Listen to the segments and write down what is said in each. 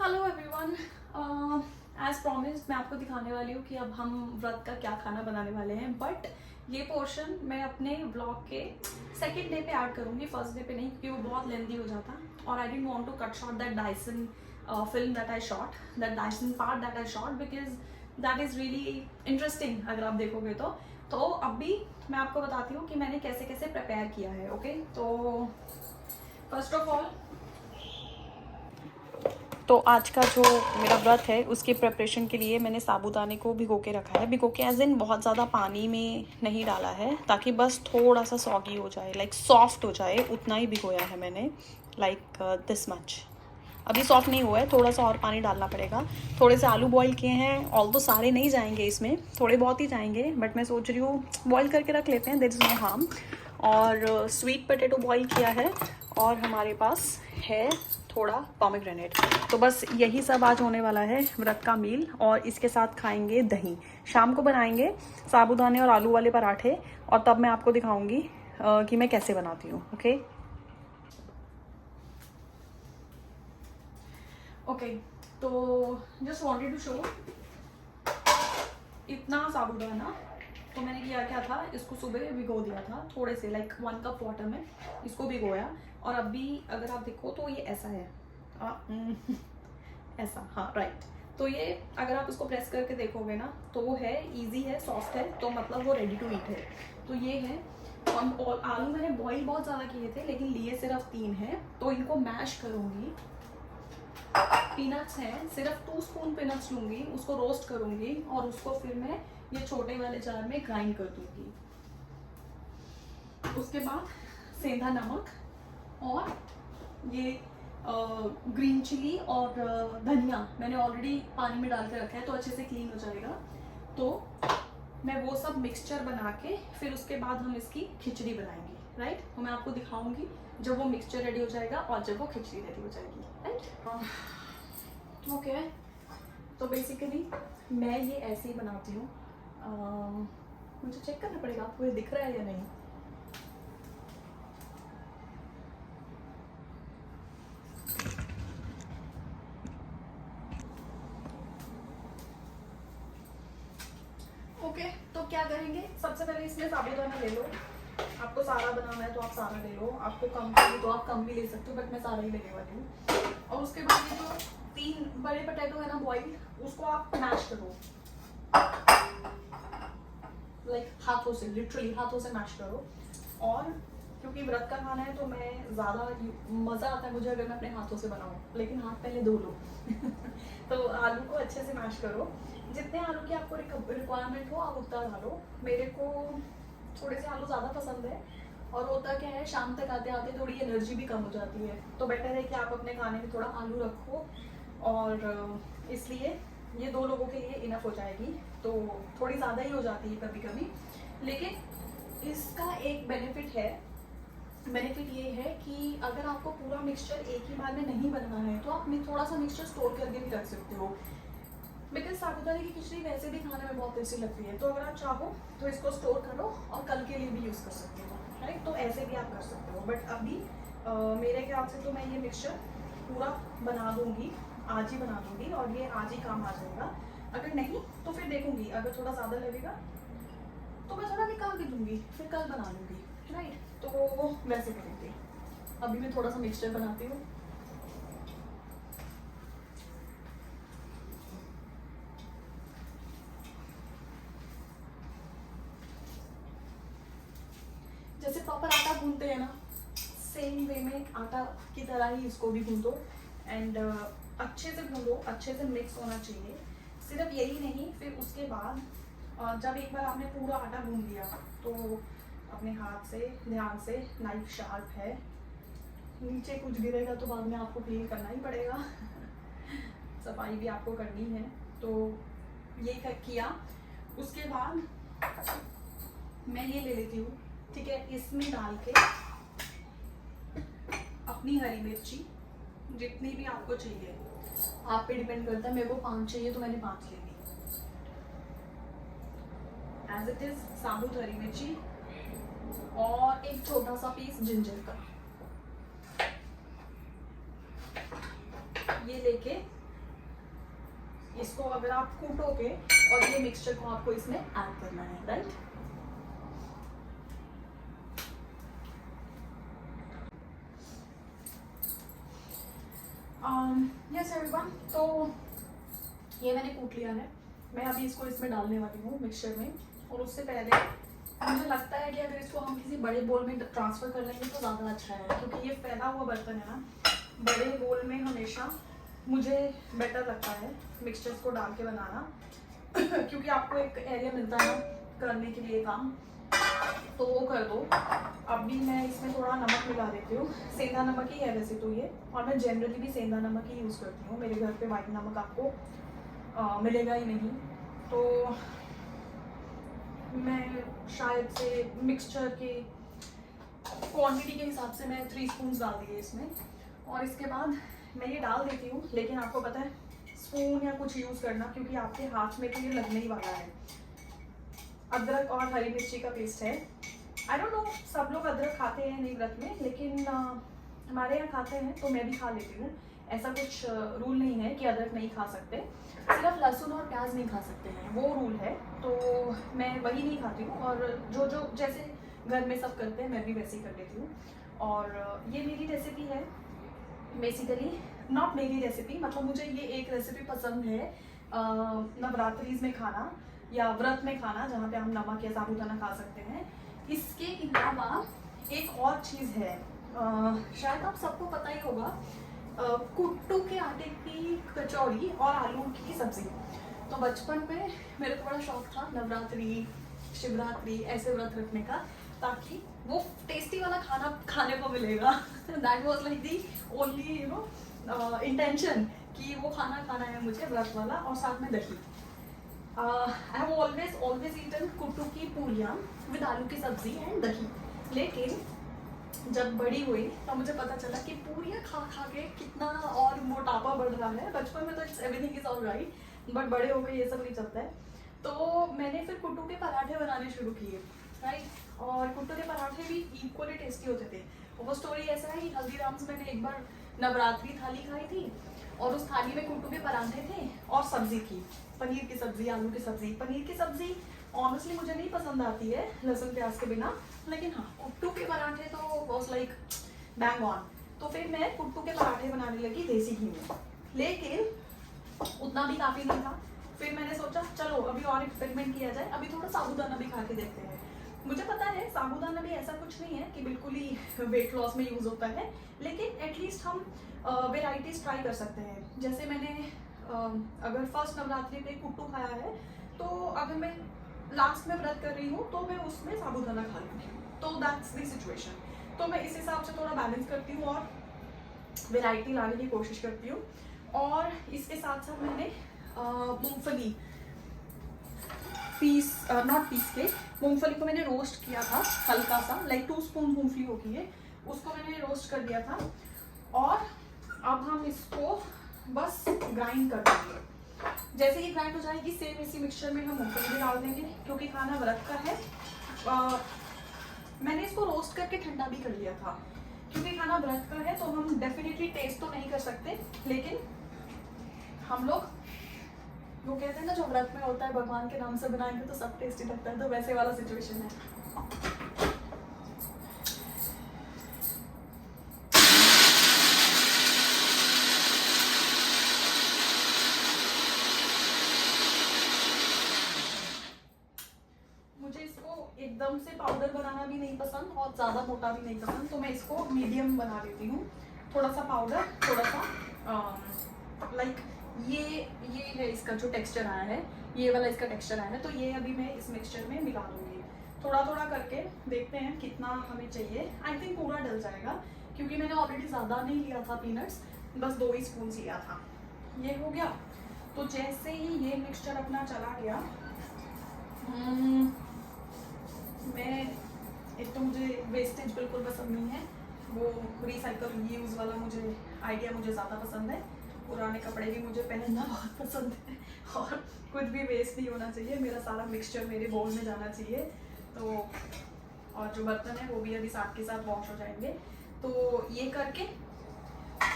Hello everyone, as promised मैं आपको दिखाने वाली हूँ कि अब हम व्रत का क्या खाना बनाने वाले हैं। बट ये पोर्शन मैं अपने ब्लॉग के सेकेंड डे पे ऐड करूँगी, फर्स्ट डे पे नहीं, क्योंकि वो बहुत लेंदी हो जाता। और I didn't want to cut short that Dyson film that I shot, that Dyson part that I shot, because that is really interesting अगर आप देखोगे तो अभी मैं आपको बताती हूँ कि मैंने कैसे कैसे प्रिपेयर किया है। ओके, तो फर्स्ट ऑफ ऑल तो आज का जो मेरा व्रत है उसके प्रिपरेशन के लिए मैंने साबूदाने को भिगो के रखा है। भिगो के एज इन बहुत ज़्यादा पानी में नहीं डाला है, ताकि बस थोड़ा सा सॉगी हो जाए, लाइक सॉफ्ट हो जाए, उतना ही भिगोया है मैंने, लाइक दिस मच। अभी सॉफ्ट नहीं हुआ है, थोड़ा सा और पानी डालना पड़ेगा। थोड़े से आलू बॉईल किए हैं, ऑल तो सारे नहीं जाएंगे इसमें, थोड़े बहुत ही जाएंगे, बट मैं सोच रही हूँ बॉईल करके रख लेते हैं, देयर इज़ नो हार्म। और स्वीट पोटैटो बॉईल किया है, और हमारे पास है थोड़ा पोमेग्रेनेट। तो बस यही सब आज होने वाला है व्रत का मील, और इसके साथ खाएंगे दही। शाम को बनाएंगे साबूदाने और आलू वाले पराठे, और तब मैं आपको दिखाऊंगी कि मैं कैसे बनाती हूँ। ओके, तो जस्ट वांटेड टू शो इतना साबूदाना। तो मैंने किया क्या था, इसको सुबह भिगो दिया था थोड़े से, लाइक 1 कप वाटर में इसको भिगोया। और अभी अगर आप देखो तो ये ऐसा है, ऐसा, हाँ राइट। तो ये अगर आप इसको प्रेस करके देखोगे ना तो वो है, इजी है, सॉफ्ट है, तो मतलब वो रेडी टू ईट है। तो ये है। और आलू मैंने बॉईल बहुत ज़्यादा किए थे, लेकिन लिए सिर्फ 3 हैं, तो इनको मैश करूँगी। पीनट्स हैं, सिर्फ 2 स्पून पीनट्स लूँगी, उसको रोस्ट करूँगी, और उसको फिर मैं ये छोटे वाले जार में ग्राइंड कर दूँगी। उसके बाद सेंधा नमक और ये ग्रीन चिली और धनिया मैंने ऑलरेडी पानी में डाल के रखा है, तो अच्छे से क्लीन हो जाएगा। तो मैं वो सब मिक्सचर बना के फिर उसके बाद हम इसकी खिचड़ी बनाएंगे, राइट। तो मैं आपको दिखाऊंगी जब वो मिक्सचर रेडी हो जाएगा और जब वो खिचड़ी रेडी हो जाएगी, राइट। ओके, तो बेसिकली मैं ये ऐसे ही बनाती हूँ। मुझे चेक करना पड़ेगा आपको ये दिख रहा है या नहीं। ओके, तो क्या करेंगे, सबसे पहले इसमें साबूदाना ले लो। आपको सारा बनाना है तो आप सारा ले लो, आपको कम चाहिए तो आप कम भी ले सकते हो, बट मैं सारा ही लेने वाली हूँ। और उसके बाद ये जो 3 बड़े पोटैटो है ना बॉइल, उसको आप मैश करो, लाइक हाथों से, लिटरली हाथों से मैश करो। और क्योंकि व्रत का खाना है तो मैं ज़्यादा मज़ा आता है मुझे अगर मैं अपने हाथों से बनाऊँ, लेकिन हाथ पहले धो लो। तो आलू को अच्छे से मैश करो, जितने आलू की आपको रिक्वायरमेंट हो आप उतना डालो। मेरे को थोड़े से आलू ज़्यादा पसंद है, और होता क्या है, शाम तक आते आते थोड़ी एनर्जी भी कम हो जाती है, तो बेटर है कि आप अपने खाने में थोड़ा आलू रखो। और इसलिए ये 2 लोगों के लिए इनफ हो जाएगी, तो थोड़ी ज़्यादा ही हो जाती है कभी कभी। लेकिन इसका एक बेनिफिट ये है कि अगर आपको पूरा मिक्सचर एक ही बार में नहीं बनना है तो आप थोड़ा सा मिक्सचर स्टोर करके भी रख सकते हो, बिकॉज साबूदाने की खिचड़ी वैसे भी खाने में बहुत टेस्टी लगती है। तो अगर आप चाहो तो इसको स्टोर करो और कल के लिए भी यूज़ कर सकते हो, राइट। तो ऐसे भी आप कर सकते हो, बट अभी मेरे ख्याल से तो मैं ये मिक्सचर पूरा बना दूंगी, आज ही बना दूंगी, और ये आज ही काम आ जाएगा। अगर नहीं तो फिर देखूंगी, अगर थोड़ा ज़्यादा लगेगा तो मैं थोड़ा निकाल भी दूंगी, फिर कल बना लूँगी, राइट। तो वैसे करेंगे। अभी मैं थोड़ा सा मिक्सचर बनाती हूँ। जैसे प्रॉपर आटा गूंथते हैं ना, सेम वे में आटा की तरह ही इसको भी गूंथो, एंड अच्छे से गूंथो, अच्छे से मिक्स होना चाहिए। सिर्फ यही नहीं, फिर उसके बाद जब एक बार आपने पूरा आटा गूंथ लिया तो अपने हाथ से ध्यान से, नाइफ शार्प है, नीचे कुछ गिरेगा तो बाद में आपको क्लीन करना ही पड़ेगा। सफाई भी आपको करनी है, तो ये किया। उसके बाद मैं ये ले लेती हूँ, ठीक है, इसमें डाल के अपनी हरी मिर्ची जितनी भी आपको चाहिए, आप पे डिपेंड करता है। मेरे को 5 चाहिए तो मैंने 5 ले ली, एज इट इज। साबुत हरी मिर्ची और एक छोटा सा पीस जिंजर का, ये लेके इसको अगर आप कूटोगे और ये मिक्सचर को आपको इसमें ऐड करना है, राइट। यस एवरीवन, तो ये मैंने कूट लिया है। मैं अभी इसको इसमें डालने वाली हूँ मिक्सचर में। और उससे पहले मुझे लगता है कि अगर इसको हम किसी बड़े बोल में ट्रांसफ़र कर लेंगे तो ज़्यादा अच्छा है, क्योंकि ये फैला हुआ बर्तन है ना, बड़े बोल में हमेशा मुझे बेटर लगता है मिक्सचर्स को डाल के बनाना क्योंकि आपको एक एरिया मिलता है करने के लिए काम, तो वो कर दो। अभी मैं इसमें थोड़ा नमक मिला देती हूँ। सेंधा नमक ही है वैसे तो ये, और मैं जनरली भी सेंधा नमक ही यूज़ करती हूँ। मेरे घर पे वाइट नमक आपको मिलेगा ही नहीं। तो मैं शायद से मिक्सचर के क्वांटिटी के हिसाब से मैं 3 स्पून डाल दिए इसमें। और इसके बाद मैं ये डाल देती हूँ, लेकिन आपको पता है स्पून या कुछ यूज़ करना, क्योंकि आपके हाथ में तो ये लगने ही वाला है। अदरक और हरी मिर्ची का पेस्ट है। आई डोंट नो सब लोग अदरक खाते हैं नहीं व्रत में, लेकिन हमारे यहाँ खाते हैं तो मैं भी खा लेती हूँ। ऐसा कुछ रूल नहीं है कि अदरक नहीं खा सकते, सिर्फ लहसुन और प्याज नहीं खा सकते हैं, वो रूल है। तो मैं वही नहीं खाती हूँ, और जो जो जैसे घर में सब करते हैं मैं भी वैसे ही कर लेती हूँ। और ये मेरी रेसिपी है बेसिकली, नॉट मेरी रेसिपी, मतलब मुझे ये एक रेसिपी पसंद है नवरात्रिज में खाना या व्रत में खाना, जहाँ पे हम नमक या साबूदाना खा सकते हैं। इसके अलावा एक और चीज़ है, शायद आप सबको पता ही होगा, कुट्टू के आटे की कचौड़ी और आलू की सब्ज़ी। तो बचपन में मेरे को बड़ा शौक था नवरात्रि, शिवरात्रि ऐसे व्रत रखने का, ताकि वो टेस्टी वाला खाना खाने को मिलेगा। That was like the only intention कि वो खाना खाना है मुझे व्रत वाला, और साथ में दही। आई हैव ऑलवेज ईटन कुट्टू की पूरियाँ विद आलू की सब्जी एंड दही। लेकिन जब बड़ी हुई तो मुझे पता चला कि पूरियाँ खा खा के कितना और मोटापा बढ़ रहा है। बचपन में तो it's everything is all right, but बड़े हो गए ये सब नहीं चलता है। तो मैंने फिर कुट्टू के पराठे बनाने शुरू किए, राइट। और कुट्टू के पराठे भी इक्वली टेस्टी होते थे। वो स्टोरी ऐसा है कि हल्दीराम्स मैंने एक बार नवरात्रि थाली खाई थी, और उस थाली में कुट्टू के पराठे थे और सब्जी थी, पनीर की सब्जी, आलू की सब्जी। पनीर की सब्जी ऑनेस्टली मुझे नहीं पसंद आती है लहसुन प्याज के बिना, लेकिन हाँ कुट्टू के पराठे तो वाज लाइक बैंग ऑन। तो फिर मैं कुट्टू के पराठे बनाने लगी देसी घी में, लेकिन उतना भी काफ़ी नहीं था। फिर मैंने सोचा चलो अभी और एक्सपेरिमेंट किया जाए, अभी थोड़ा साबूदाना भी खा के देखते हैं। मुझे पता है साबूदाना भी ऐसा कुछ नहीं है कि बिल्कुल ही वेट लॉस में यूज़ होता है, लेकिन एटलीस्ट हम वेराइटीज़ ट्राई कर सकते हैं। जैसे मैंने अगर फर्स्ट नवरात्रि पे कुट्टू खाया है, तो अगर मैं लास्ट में व्रत कर रही हूँ तो मैं उसमें साबूदाना खा लूँगी। तो दैट्स द सिचुएशन। तो मैं इस हिसाब से थोड़ा बैलेंस करती हूँ और वेराइटी लाने की कोशिश करती हूँ। और इसके साथ साथ मैंने मूंगफली नॉट पीस के, मूंगफली को मैंने रोस्ट किया था हल्का सा, लाइक 2 स्पून मूंगफली होती है, उसको मैंने रोस्ट कर दिया था। और अब हम इसको बस ग्राइंड कर देंगे। जैसे ही ग्राइंड हो जाएगी सेम इसी मिक्सचर में हम मूंगफली भी डाल देंगे, क्योंकि खाना व्रत का है। मैंने इसको रोस्ट करके ठंडा भी कर लिया था, क्योंकि खाना व्रत का है तो हम डेफिनेटली टेस्ट तो नहीं कर सकते, लेकिन हम लोग वो कहते हैं ना जो व्रत में होता है भगवान के नाम से बनाएंगे तो सब टेस्टी लगता है, तो वैसे वाला सिचुएशन है। मुझे इसको एकदम से पाउडर बनाना भी नहीं पसंद और ज़्यादा मोटा भी नहीं पसंद, तो मैं इसको मीडियम बना देती हूँ। थोड़ा सा पाउडर, थोड़ा सा लाइक ये है इसका जो टेक्सचर आया है, ये वाला इसका टेक्सचर आया है। तो ये अभी मैं इस मिक्सचर में मिला दूँगी, थोड़ा थोड़ा करके देखते हैं कितना हमें चाहिए। आई थिंक पूरा डल जाएगा, क्योंकि मैंने ऑलरेडी ज़्यादा नहीं लिया था पीनट्स, बस 2 ही स्पून लिया था। ये हो गया। तो जैसे ही ये मिक्सचर अपना चला गया, मैं एक तो मुझे वेस्टेज बिल्कुल पसंद नहीं है, वो रिसाइकल यूज़ वाला मुझे आइडिया मुझे ज़्यादा पसंद है। पुराने कपड़े भी मुझे पहनना बहुत पसंद है, और कुछ भी वेस्ट नहीं होना चाहिए, मेरा सारा मिक्सचर मेरे बाउल में जाना चाहिए। तो और जो बर्तन है वो भी अभी साथ के साथ वॉश हो जाएंगे। तो ये करके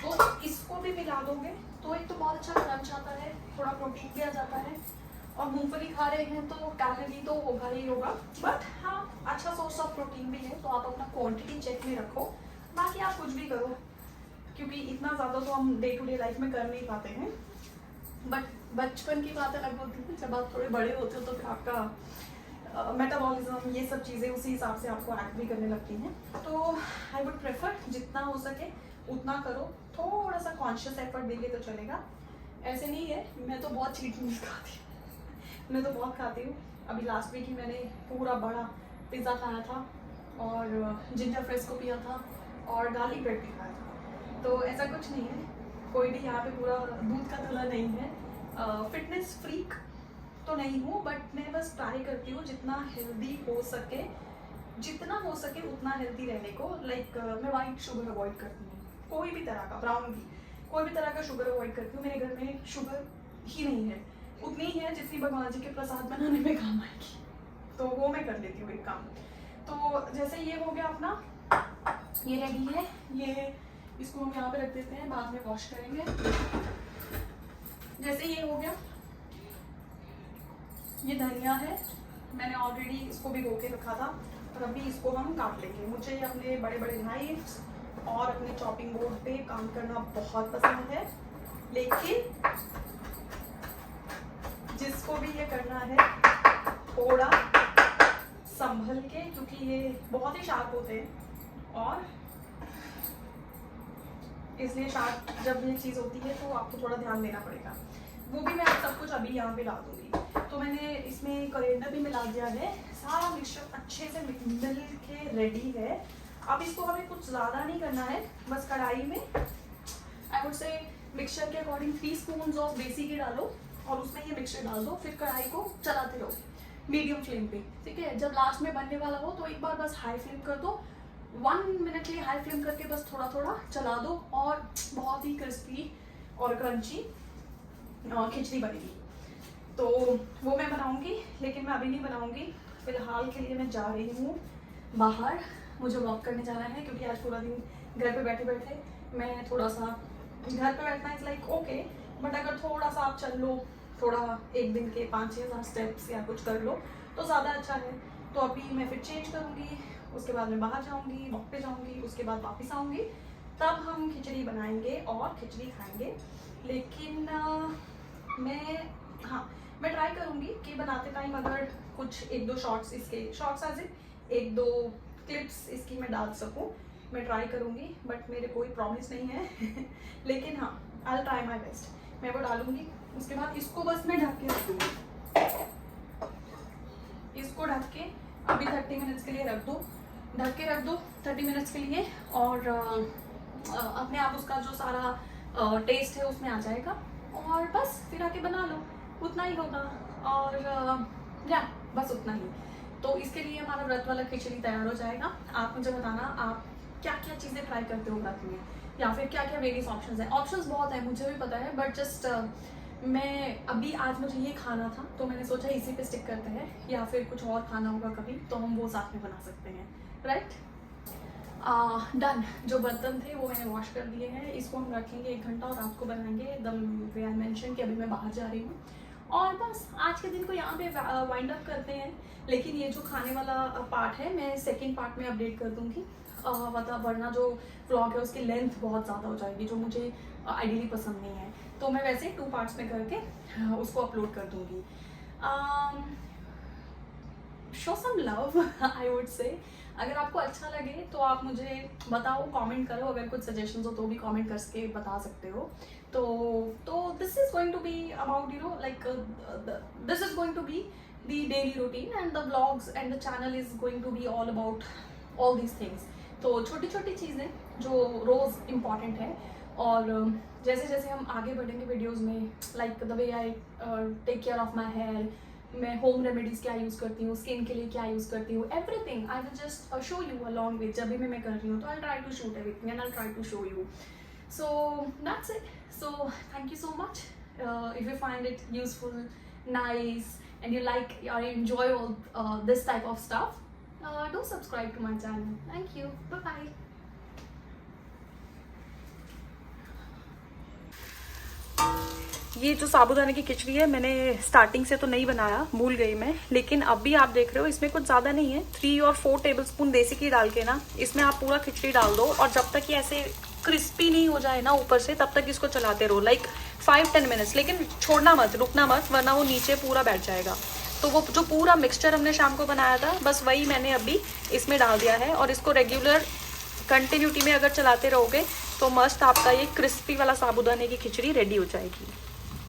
तो इसको को भी मिला दोगे तो एक तो बहुत अच्छा क्रंच आता है, थोड़ा प्रोटीन भी आ जाता है, और मूंगफली खा रहे हैं तो कैलोरी तो होगा ही होगा, बट हाँ अच्छा सोर्स ऑफ प्रोटीन भी है। तो आप अपना क्वांटिटी चेक में रखो, बाकी आप कुछ भी करो, क्योंकि इतना ज़्यादा तो हम डे टू डे लाइफ में कर नहीं पाते हैं। बट बचपन की बात अलग होती है, जब आप थोड़े बड़े होते हो तो फिर आपका मेटाबॉलिज्म ये सब चीज़ें उसी हिसाब से आपको एक्ट भी करने लगती हैं। तो आई वुड प्रेफर जितना हो सके उतना करो, थोड़ा सा कॉन्शियस एफर्ट देंगे तो चलेगा। ऐसे नहीं है, मैं तो बहुत चीट मील खाती हूँ, मैं तो बहुत खाती हूँ। अभी लास्ट वीक ही मैंने पूरा बड़ा पिज़्ज़ा खाया था और जिंजर फ्रेस्को पिया था और गार्लिक ब्रेड भी खाया था। तो ऐसा कुछ नहीं है, कोई भी यहाँ पे पूरा दूध का धुला नहीं है। फिटनेस फ्रीक तो नहीं हूँ, बट मैं बस ट्राई करती हूँ जितना हेल्दी हो सके, जितना हो सके उतना हेल्दी रहने को। लाइक मैं वाइट शुगर अवॉइड करती हूँ, कोई भी तरह का, ब्राउन भी, कोई भी तरह का शुगर अवॉइड करती हूँ। मेरे घर में शुगर ही नहीं है, उतनी ही है जितनी भगवान जी के प्रसाद बनाने में काम आएगी, तो वो मैं कर लेती हूँ एक काम। तो जैसे ये हो गया अपना, ये रेडी है, ये इसको हम यहाँ पे रख देते हैं, बाद में वॉश करेंगे। जैसे ये हो गया, ये धनिया है, मैंने ऑलरेडी इसको भिगो के रखा था और अभी इसको हम काट लेंगे। मुझे अपने बड़े बड़े नाइफ्स और अपने चॉपिंग बोर्ड पे काम करना बहुत पसंद है, लेकिन जिसको भी ये करना है थोड़ा संभल के, क्योंकि ये बहुत ही शार्प होते हैं और इसलिए शार्प जब ये चीज़ होती है तो आपको थोड़ा ध्यान देना पड़ेगा। वो भी मैं सब कुछ अभी यहाँ पे डाल दूँगी। तो मैंने इसमें कोरिएंडर भी मिला दिया है, सारा मिक्सचर अच्छे से मिल के रेडी है। अब इसको हमें कुछ ज़्यादा नहीं करना है, बस कढ़ाई में आई वुड से मिक्सचर के अकॉर्डिंग 3 स्पून ऑफ देसी घी डालो और उसमें ये मिक्सचर डाल दो, फिर कढ़ाई को चलाते रहो मीडियम फ्लेम पे, ठीक है। जब लास्ट में बनने वाला हो तो एक बार बस हाई फ्लेम कर दो, 1 मिनट के लिए हाई फ्लेम करके बस थोड़ा थोड़ा चला दो और बहुत ही क्रिस्पी और क्रंची खिचड़ी बनेगी। तो वो मैं बनाऊंगी, लेकिन मैं अभी नहीं बनाऊंगी, फिलहाल के लिए मैं जा रही हूँ बाहर, मुझे वॉक करने जाना है, क्योंकि आज पूरा दिन घर पे बैठे बैठे मैं थोड़ा सा, घर पे बैठना इज़ लाइक ओके, बट अगर थोड़ा सा आप चल लो, थोड़ा एक दिन के 5-6 हज़ार स्टेप्स या कुछ कर लो तो ज़्यादा अच्छा है। तो अभी मैं फिर चेंज करूँगी, उसके बाद मैं बाहर जाऊँगी, वॉक पे जाऊँगी, उसके बाद वापस आऊँगी, तब हम खिचड़ी बनाएंगे और खिचड़ी खाएंगे। लेकिन मैं ट्राई करूँगी कि बनाते टाइम अगर कुछ 1-2 शॉर्ट्स, इसके शॉर्ट्स एज इन 1-2 क्लिप्स इसकी मैं डाल सकूँ, मैं ट्राई करूँगी, बट मेरे कोई प्रॉमिस नहीं है लेकिन हाँ, I will try my best, मैं वो डालूँगी। उसके बाद इसको बस मैं ढक के रख दूँगी, इसको ढक के अभी 30 मिनट्स के लिए रख दो, ढक के रख दो 30 मिनट्स के लिए, और अपने आप उसका जो सारा टेस्ट है उसमें आ जाएगा, और बस फिर आके बना लो, उतना ही होगा। और या बस उतना ही। तो इसके लिए हमारा व्रत वाला खिचड़ी तैयार हो जाएगा। आप मुझे बताना आप क्या क्या चीज़ें ट्राई करते हो व्रत में, या फिर क्या क्या वेरियस ऑप्शंस हैं। ऑप्शंस बहुत हैं, मुझे भी पता है, बट जस्ट मैं अभी आज मुझे ये खाना था तो मैंने सोचा इसी पे स्टिक करते हैं, या फिर कुछ और खाना होगा कभी तो हम वो साथ में बना सकते हैं, राइट। डन। जो बर्तन थे वो मैंने वॉश कर दिए हैं, इसको हम रखेंगे 1 घंटा और रात को बनाएंगे एकदम वे आई मेंशन कि अभी मैं बाहर जा रही हूँ। और बस आज के दिन को यहाँ पे वाइंड अप करते हैं। लेकिन ये जो खाने वाला पार्ट है मैं सेकंड पार्ट में अपडेट कर दूँगी, मतलब वरना जो व्लॉग है उसकी लेंथ बहुत ज़्यादा हो जाएगी, जो मुझे आइडियली पसंद नहीं है। तो मैं वैसे 2 पार्ट्स में करके उसको अपलोड कर दूँगी। Show some love I would say. अगर आपको अच्छा लगे तो आप मुझे बताओ, कमेंट करो, अगर कुछ सजेशंस हो तो भी कमेंट करके बता सकते हो। तो this is going to be about you know like this is going to be the daily routine and the vlogs and the channel is going to be all about all these things. तो छोटी छोटी चीज़ें जो रोज़ important है, और जैसे जैसे हम आगे बढ़ेंगे वीडियोज़ में, like the way I take care of my hair, मैं होम रेमेडीज़ क्या यूज़ करती हूँ, स्किन के लिए क्या यूज़ करती हूँ, everything I will just show you along with. जब भी मैं कर रही हूँ तो I try to shoot everything and I try to show you. So that's it. So thank you so much. If you find it useful, nice and you like or enjoy all this type of stuff, do subscribe to my channel. Thank you. Bye bye. ये जो साबूदाने की खिचड़ी है मैंने starting से तो नहीं बनाया, भूल गई मैं, लेकिन अभी आप देख रहे हो इसमें कुछ ज्यादा नहीं है, 3 और 4 टेबलस्पून देसी घी डाल के ना इसमें आप पूरा खिचड़ी डाल दो, और जब तक ये ऐसे क्रिस्पी नहीं हो जाए ना ऊपर से तब तक इसको चलाते रहो, लाइक 5-10 मिनट्स, लेकिन छोड़ना मत, रुकना मत, वरना वो नीचे पूरा बैठ जाएगा। तो वो जो पूरा मिक्सचर हमने शाम को बनाया था बस वही मैंने अभी इसमें डाल दिया है, और इसको रेगुलर कंटिन्यूटी में अगर चलाते रहोगे तो मस्त आपका ये क्रिस्पी वाला साबूदाने की खिचड़ी रेडी हो जाएगी।